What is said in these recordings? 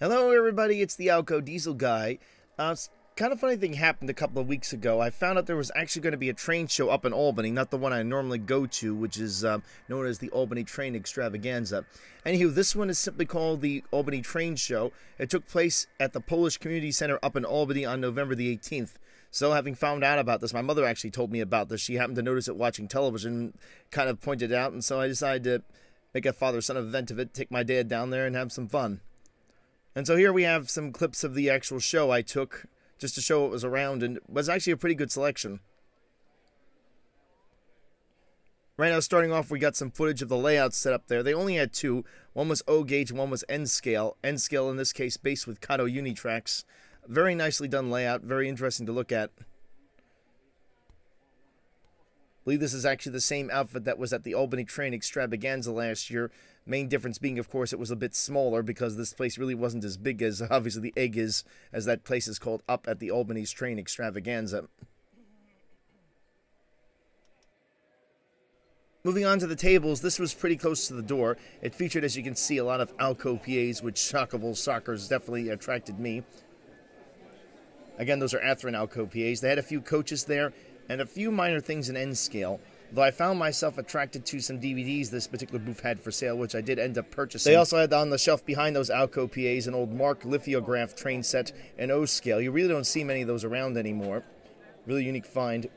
Hello everybody, it's the Alco Diesel Guy. Kind of funny thing happened a couple of weeks ago. I found out there was actually going to be a train show up in Albany, not the one I normally go to, which is known as the Albany Train Extravaganza. Anywho, this one is simply called the Albany Train Show. It took place at the Polish Community Center up in Albany on November the 18th. So having found out about this, my mother actually told me about this. She happened to notice it watching television, kind of pointed it out, and so I decided to make a father-son event of it, take my dad down there and have some fun. And so here we have some clips of the actual show I took just to show what was around, and it was actually a pretty good selection. Right now, starting off, we got some footage of the layouts set up there. They only had two. One was O gauge and one was N scale. N scale, in this case, based with Kato Unitracks. Very nicely done layout, very interesting to look at. I believe this is actually the same outfit that was at the Albany Train Extravaganza last year. Main difference being, of course, it was a bit smaller because this place really wasn't as big as, obviously, the Egg is, as that place is called up at the Albany's Train Extravaganza. Moving on to the tables, this was pretty close to the door. It featured, as you can see, a lot of Alco PAs, which shockable shockers definitely attracted me. Again, those are Atherin Alco PAs. They had a few coaches there, and a few minor things in N scale, though I found myself attracted to some DVDs this particular booth had for sale, which I did end up purchasing. They also had on the shelf behind those Alco PAs an old Mark lithograph train set in O scale. You really don't see many of those around anymore. Really unique find.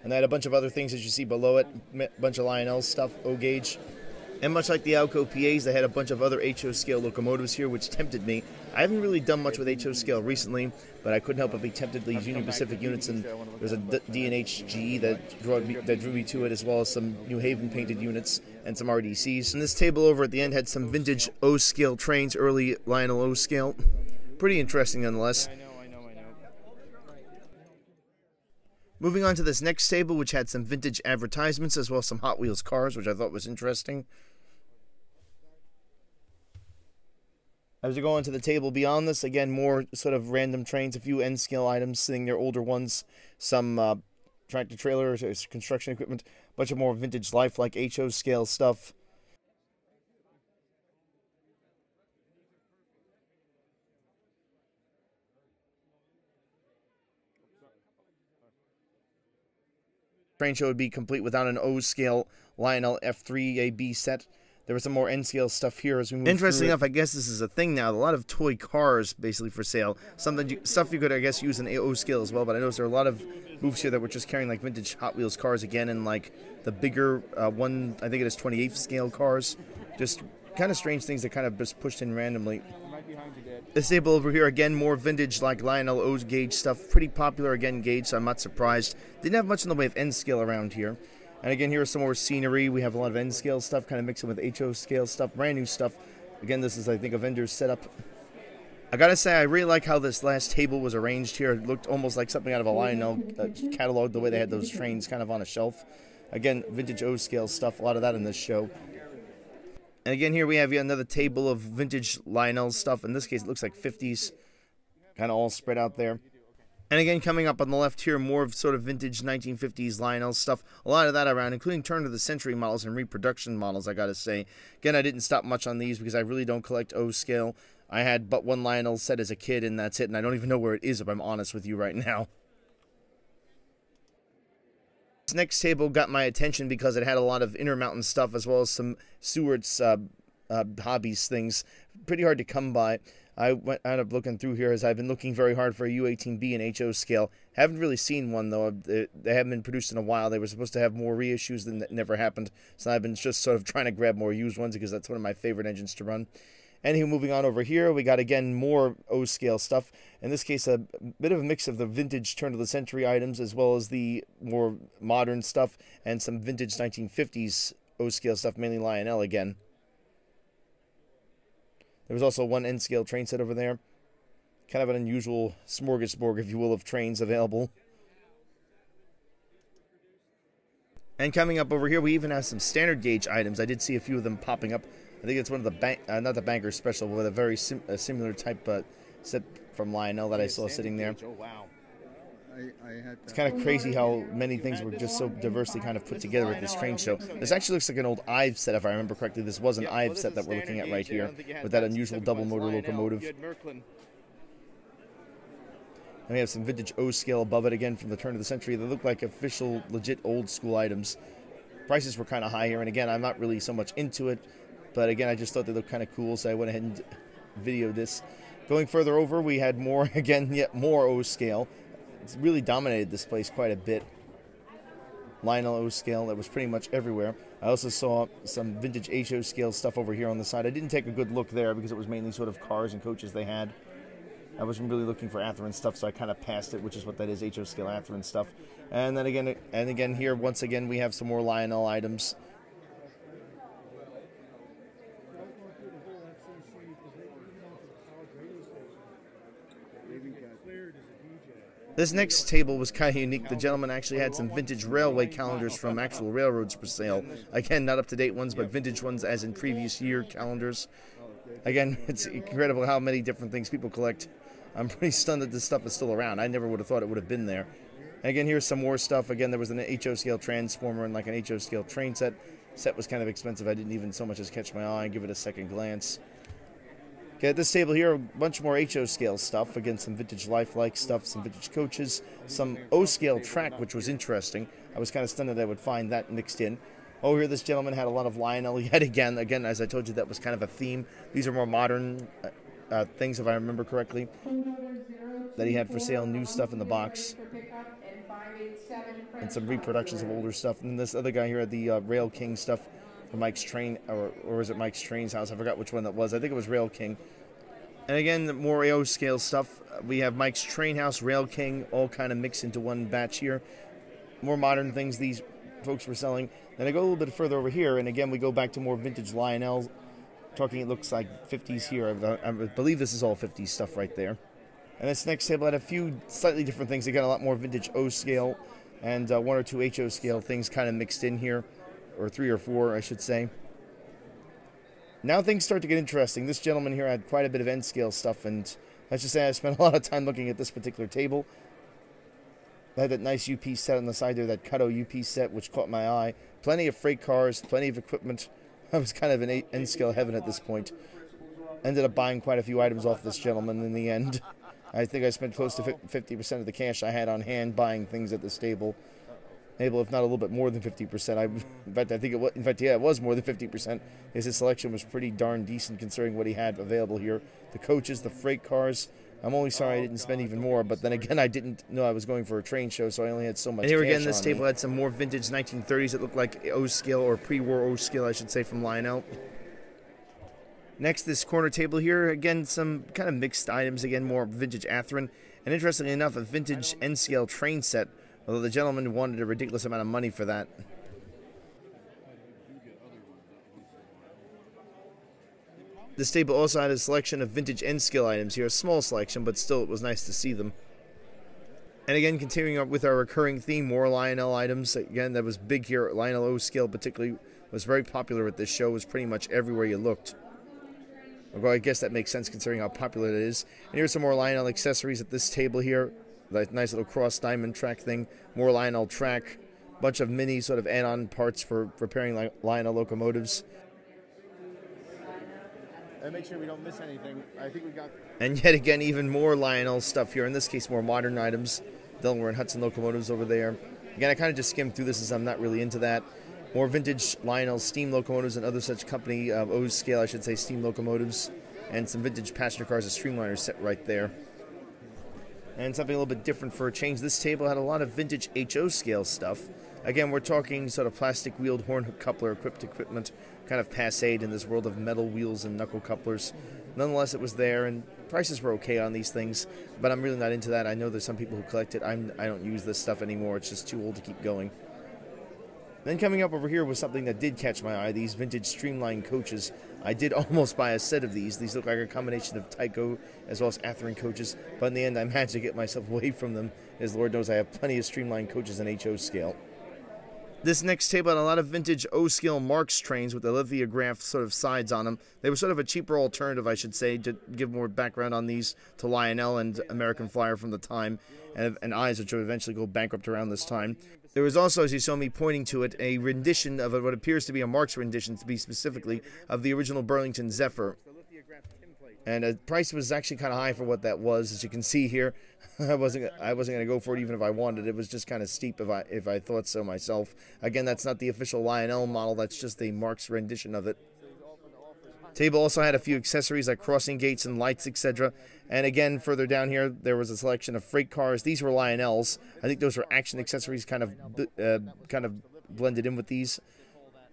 And they had a bunch of other things as you see below it, a bunch of Lionel stuff, O gauge. And much like the Alco PAs, they had a bunch of other HO scale locomotives here, which tempted me. I haven't really done much with HO scale recently, but I couldn't help but be tempted to these Union Pacific units, and there's a D&H GE that drew me to it, as well as some New Haven painted units and some RDCs. And this table over at the end had some vintage O scale trains, early Lionel O scale. Pretty interesting nonetheless. Moving on to this next table, which had some vintage advertisements as well as some Hot Wheels cars, which I thought was interesting. As we go on to the table beyond this, again, more sort of random trains, a few N-scale items sitting there, older ones, some tractor-trailers, construction equipment, a bunch of more vintage lifelike HO scale stuff. Train show would be complete without an O-scale Lionel F3AB set. There was some more N-scale stuff here as we move through. Interesting enough, I guess this is a thing now. A lot of toy cars basically for sale. Stuff you could, I guess, use in O-scale as well, but I noticed there are a lot of booths here that were just carrying like vintage Hot Wheels cars again, and like the bigger one, I think it is 28th scale cars. Just kind of strange things that kind of just pushed in randomly. This table over here, again, more vintage like Lionel O gauge stuff. Pretty popular, again, gauge, so I'm not surprised. Didn't have much in the way of N-scale around here. And again, here is some more scenery. We have a lot of N-scale stuff, kind of mixing with HO scale stuff, brand new stuff. Again, this is, I think, a vendor's setup. I gotta say, I really like how this last table was arranged here. It looked almost like something out of a Lionel catalog, the way they had those trains kind of on a shelf. Again, vintage O scale stuff, a lot of that in this show. And again, here we have yet another table of vintage Lionel stuff. In this case, it looks like 50s, kind of all spread out there. And again, coming up on the left here, more of sort of vintage 1950s Lionel stuff. A lot of that around, including turn-of-the-century models and reproduction models, I gotta say. Again, I didn't stop much on these because I really don't collect O-scale. I had but one Lionel set as a kid, and that's it, and I don't even know where it is, if I'm honest with you right now. This next table got my attention because it had a lot of Intermountain stuff, as well as some Stewart's hobbies things. Pretty hard to come by. I ended up looking through here as I've been looking very hard for a U-18B and HO scale. Haven't really seen one, though. They haven't been produced in a while. They were supposed to have more reissues, than that never happened. So I've been just sort of trying to grab more used ones because that's one of my favorite engines to run. Anywho, moving on over here, we got, again, more O-scale stuff. In this case, a bit of a mix of the vintage turn-of-the-century items as well as the more modern stuff and some vintage 1950s O-scale stuff, mainly Lionel again. There was also one N-scale train set over there. Kind of an unusual smorgasbord, if you will, of trains available. And coming up over here, we even have some standard gauge items. I did see a few of them popping up. I think it's one of the not the Banker Special, but a very similar type set from Lionel that I saw sitting there. Oh, wow. It's kind of crazy how many things were just so diversely kind of put together at this train show. This actually looks like an old Ives set, if I remember correctly. This was an Ives set that we're looking at right here, with that unusual double motor locomotive. And we have some vintage O scale above it again from the turn of the century. They look like official, legit old school items. Prices were kind of high here, and again, I'm not really so much into it, but again, I just thought they looked kind of cool, so I went ahead and videoed this. Going further over, we had more, again, yet more O scale. It's really dominated this place quite a bit. Lionel O scale, that was pretty much everywhere. I also saw some vintage HO scale stuff over here on the side. I didn't take a good look there because it was mainly sort of cars and coaches they had. I wasn't really looking for Atherin stuff, so I kind of passed it, which is what that is, HO scale Atherin stuff. And then again here, once again, we have some more Lionel items. This next table was kind of unique. The gentleman actually had some vintage railway calendars from actual railroads for sale. Again, not up-to-date ones, but vintage ones as in previous year calendars. Again, it's incredible how many different things people collect. I'm pretty stunned that this stuff is still around. I never would have thought it would have been there. And again, here's some more stuff. Again, there was an HO scale transformer and like an HO scale train set. Set was kind of expensive. I didn't even so much as catch my eye and give it a second glance. Okay, at this table here, a bunch more HO scale stuff. Again, some vintage lifelike stuff, some vintage coaches, some O scale track, which was interesting. I was kind of stunned that I would find that mixed in. Oh, here this gentleman had a lot of Lionel yet again. Again, as I told you, that was kind of a theme. These are more modern things, if I remember correctly, that he had for sale, new stuff in the box. And some reproductions of older stuff. And this other guy here had the Rail King stuff. Mike's Train, or was it Mike's Train's house? I forgot which one that was. I think it was Rail King. And again, more AO scale stuff. We have Mike's Train House, Rail King, all kind of mixed into one batch here. More modern things these folks were selling. Then I go a little bit further over here, and again, we go back to more vintage Lionel. Talking, it looks like 50s here. I believe this is all 50s stuff right there. And this next table had a few slightly different things. Again, a lot more vintage O scale and one or two HO scale things kind of mixed in here. Or 3 or 4, I should say. Now things start to get interesting. This gentleman here had quite a bit of N-scale stuff, and let's just say I spent a lot of time looking at this particular table. I had that nice UP set on the side there, that Cutto UP set, which caught my eye. Plenty of freight cars, plenty of equipment. I was kind of in N-scale heaven at this point. Ended up buying quite a few items off this gentleman in the end. I think I spent close to 50% of the cash I had on hand buying things at this table. Able, if not a little bit more than 50%. In fact, I think it was. In fact, yeah, it was more than 50%. His selection was pretty darn decent considering what he had available here. The coaches, the freight cars. I'm only sorry I didn't spend even more, but then again, I didn't know I was going for a train show, so I only had so much. And here again, this table had some more vintage 1930s that looked like O scale or pre-war O scale, I should say, from Lionel. Next, this corner table here, again, some kind of mixed items. Again, more vintage Atherin, and interestingly enough, a vintage N-scale train set. Although the gentleman wanted a ridiculous amount of money for that. This table also had a selection of vintage N-scale items here. A small selection, but still it was nice to see them. And again, continuing up with our recurring theme, more Lionel items. Again, that was big here. Lionel O scale particularly was very popular at this show. It was pretty much everywhere you looked. Although I guess that makes sense considering how popular it is. And here's some more Lionel accessories at this table here. That nice little cross diamond track thing, more Lionel track, bunch of mini sort of add-on parts for repairing Lionel locomotives. And make sure we don't miss anything. I think we got. And yet again, even more Lionel stuff here. In this case, more modern items. Delaware and Hudson locomotives over there. Again, I kind of just skimmed through this as I'm not really into that. More vintage Lionel steam locomotives and other such company O scale, I should say, steam locomotives, and some vintage passenger cars, a streamliner set right there. And something a little bit different for a change. This table had a lot of vintage HO scale stuff. Again, we're talking sort of plastic wheeled horn hook coupler equipped equipment, kind of passé in this world of metal wheels and knuckle couplers. Nonetheless, it was there, and prices were okay on these things, but I'm really not into that. I know there's some people who collect it. I don't use this stuff anymore. It's just too old to keep going. Then coming up over here was something that did catch my eye, these vintage streamlined coaches. I did almost buy a set of these. These look like a combination of Tyco as well as Atherin coaches, but in the end I managed to get myself away from them, as Lord knows I have plenty of streamlined coaches in HO scale. This next table had a lot of vintage O-scale Marx trains with the lithograph sort of sides on them. They were sort of a cheaper alternative, I should say, to give more background on these to Lionel and American Flyer from the time, and Eyes, which would eventually go bankrupt around this time. There was also, as you saw me pointing to it, a rendition of what appears to be a Marx rendition, to be specifically, of the original Burlington Zephyr. And the price was actually kind of high for what that was, as you can see here. I wasn't going to go for it even if I wanted. It was just kind of steep if I thought so myself. Again, that's not the official Lionel model. That's just a Marx rendition of it. Table also had a few accessories like crossing gates and lights, etc. And again, further down here, there was a selection of freight cars. These were Lionels. I think those were action accessories, kind of blended in with these.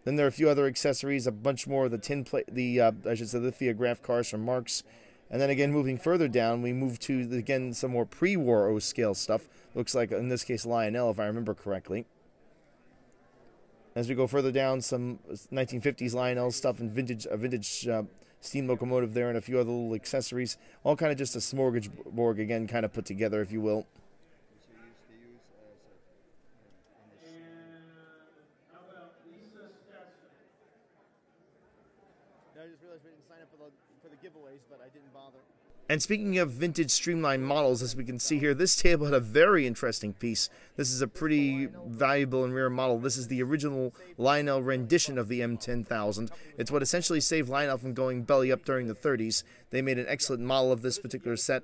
Then there are a few other accessories, a bunch more of the tin plate, I should say, lithograph cars from Marx. And then again, moving further down, we move to, again, some more pre-war O-scale stuff. Looks like, in this case, Lionel, if I remember correctly. As we go further down, some 1950s Lionel stuff and a vintage steam locomotive there and a few other little accessories. All kind of just a smorgasbord, again, kind of put together, if you will. I just realized we didn't sign up for the giveaways, but I didn't bother. And speaking of vintage streamlined models, as we can see here, this table had a very interesting piece. This is a pretty valuable and rare model. This is the original Lionel rendition of the M10000. It's what essentially saved Lionel from going belly up during the 30s. They made an excellent model of this particular set.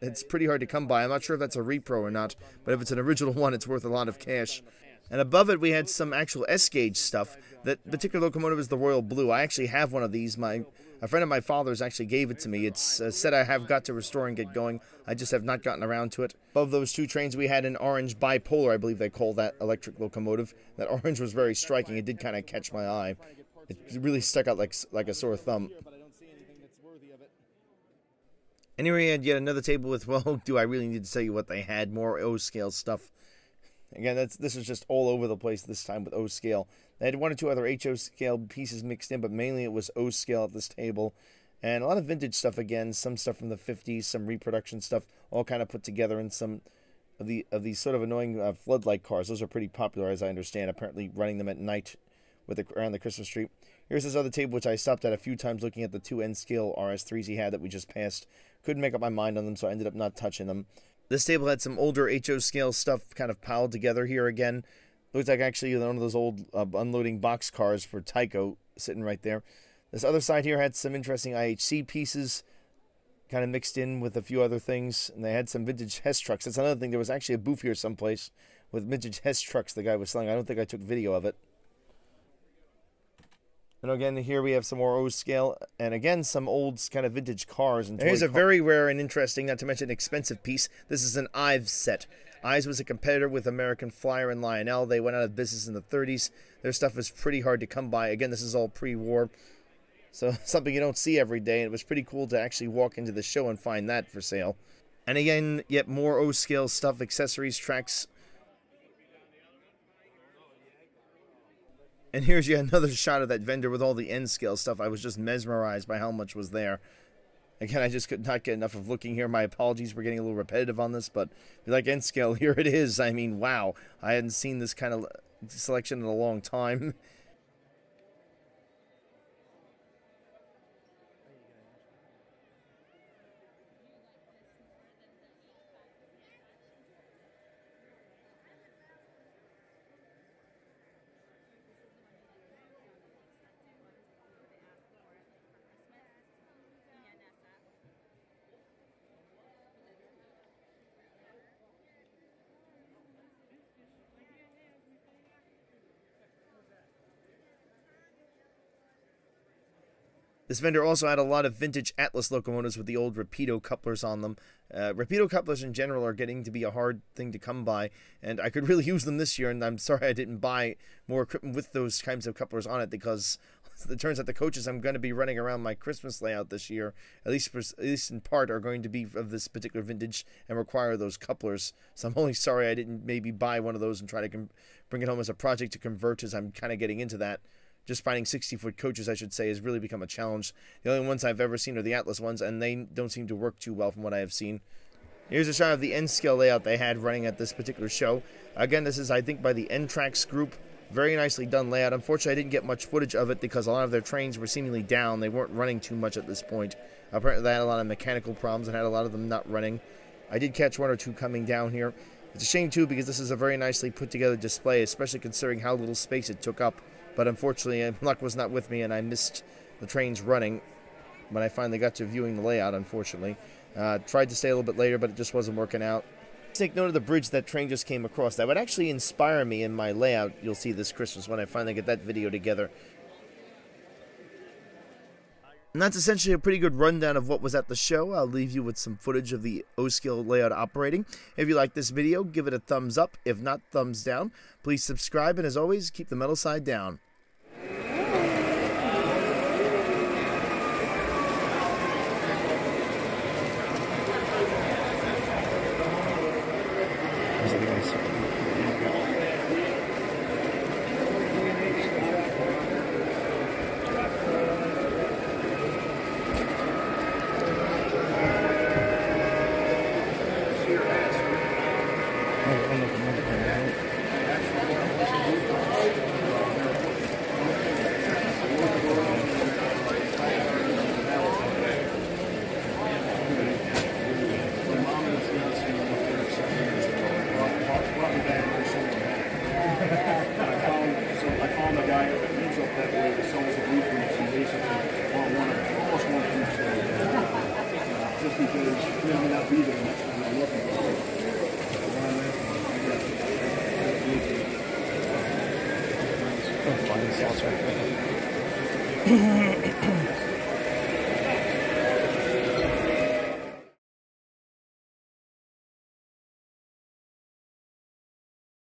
It's pretty hard to come by. I'm not sure if that's a repro or not, but if it's an original one, it's worth a lot of cash. And above it, we had some actual S-gauge stuff. That particular locomotive is the Royal Blue. I actually have one of these. A friend of my father's actually gave it to me. It's a set I have got to restore and get going. I just have not gotten around to it. Above those two trains, we had an orange bipolar, I believe they call that, electric locomotive. That orange was very striking. It did kind of catch my eye. It really stuck out like a sore thumb. Anyway, we had yet another table with, well, do I really need to tell you what they had? More O-scale stuff. Again, this was just all over the place this time with O-scale. They had one or two other HO-scale pieces mixed in, but mainly it was O-scale at this table. And a lot of vintage stuff again, some stuff from the 50s, some reproduction stuff, all kind of put together in some of these sort of annoying floodlight cars. Those are pretty popular, as I understand, apparently running them at night around the Christmas tree. Here's this other table, which I stopped at a few times looking at the two N-scale RS3s he had that we just passed. Couldn't make up my mind on them, so I ended up not touching them. This table had some older HO scale stuff kind of piled together here again. Looks like actually one of those old unloading box cars for Tyco sitting right there. This other side here had some interesting IHC pieces kind of mixed in with a few other things. And they had some vintage Hess trucks. That's another thing. There was actually a booth here someplace with vintage Hess trucks the guy was selling. I don't think I took video of it. And again, here we have some more O-scale, and again, some old kind of vintage cars. And here's a very rare and interesting, not to mention expensive piece. This is an Ives set. Ives was a competitor with American Flyer and Lionel. They went out of business in the 30s. Their stuff was pretty hard to come by. Again, this is all pre-war, so something you don't see every day. And it was pretty cool to actually walk into the show and find that for sale. And again, yet more O-scale stuff, accessories, tracks. And here's yet another shot of that vendor with all the N-scale stuff. I was just mesmerized by how much was there. Again, I just could not get enough of looking here. My apologies for getting a little repetitive on this, but if you like N-scale, here it is. I mean, wow. I hadn't seen this kind of selection in a long time. This vendor also had a lot of vintage Atlas locomotives with the old Rapido couplers on them. Rapido couplers in general are getting to be a hard thing to come by, and I could really use them this year, and I'm sorry I didn't buy more equipment with those kinds of couplers on it, because it turns out the coaches I'm going to be running around my Christmas layout this year, at least in part, are going to be of this particular vintage and require those couplers. So I'm only sorry I didn't maybe buy one of those and try to bring it home as a project to convert, as I'm kind of getting into that. Just finding 60-foot coaches, I should say, has really become a challenge. The only ones I've ever seen are the Atlas ones, and they don't seem to work too well from what I have seen. Here's a shot of the N-scale layout they had running at this particular show. Again, this is, I think, by the N-Trax group. Very nicely done layout. Unfortunately, I didn't get much footage of it because a lot of their trains were seemingly down. They weren't running too much at this point. Apparently, they had a lot of mechanical problems and had a lot of them not running. I did catch one or two coming down here. It's a shame, too, because this is a very nicely put-together display, especially considering how little space it took up. But unfortunately, luck was not with me, and I missed the trains running when I finally got to viewing the layout, unfortunately. Tried to stay a little bit later, but it just wasn't working out. Take note of the bridge that train just came across. That would actually inspire me in my layout you'll see this Christmas when I finally get that video together. And that's essentially a pretty good rundown of what was at the show. I'll leave you with some footage of the O-scale layout operating. If you like this video, give it a thumbs up. If not, thumbs down. Please subscribe, and as always, keep the metal side down. Just because they may not be there next time I'm looking for it.